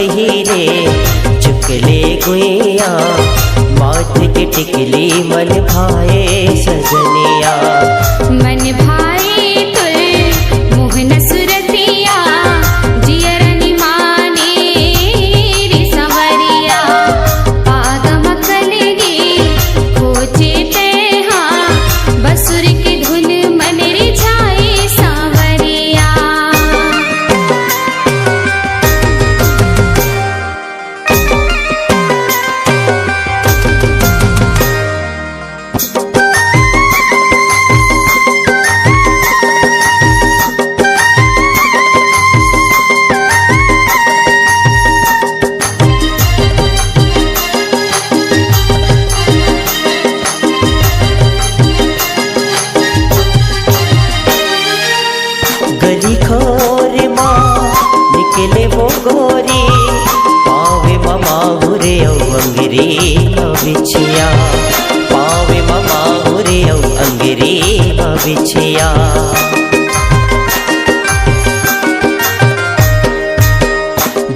पहिरे चुकले गुइया, माथ के टिकली मन भाए सजनिया। मन भाए तुल मोहन सुरतिया, जियरनि माने रे संवरिया। पागम कलगी खोजे तेहा, बसुर की धुन मन रिझाए सांवरिया। गली खोर माँ निकले वो गोरी, पावे ममा हुरे अंगरी बिछिया। पावे ममा हुरे अंगरी बिछिया।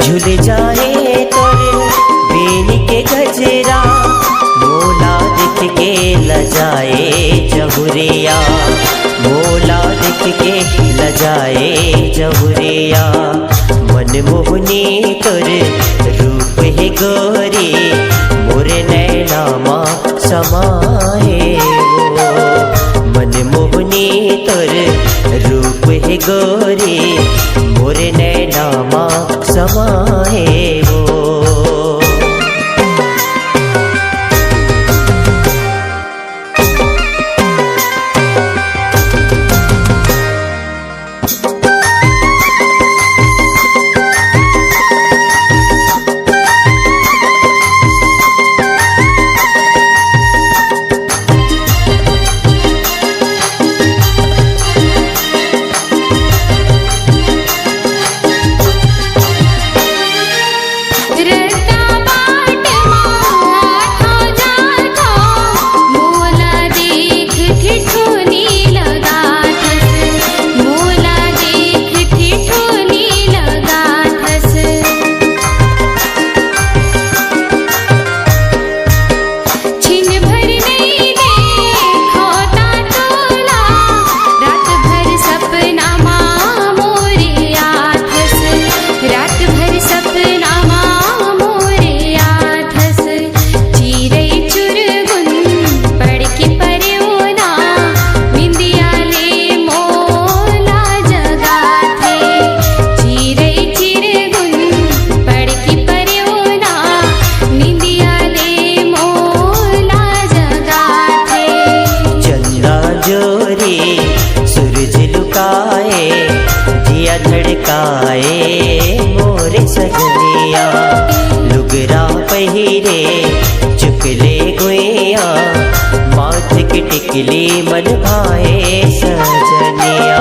झूल जाए तोरे बेनी के गजरा, मोला दिख के लजाए जहुरिया। मोला दिख के लजाए जहुरिया। मन मोहनी तोर रूप है गोरी, मोरे नैना माँ समाए वो। मन मोहनी तोर रूप है गोरी, मोरे नैना माँ समाए वो। सूरज लुकाए जिया धड़काए मोरे सजनिया। लुगरा पहिरे चुकले गुइया, माथ की टिकली मन भाए सजनिया।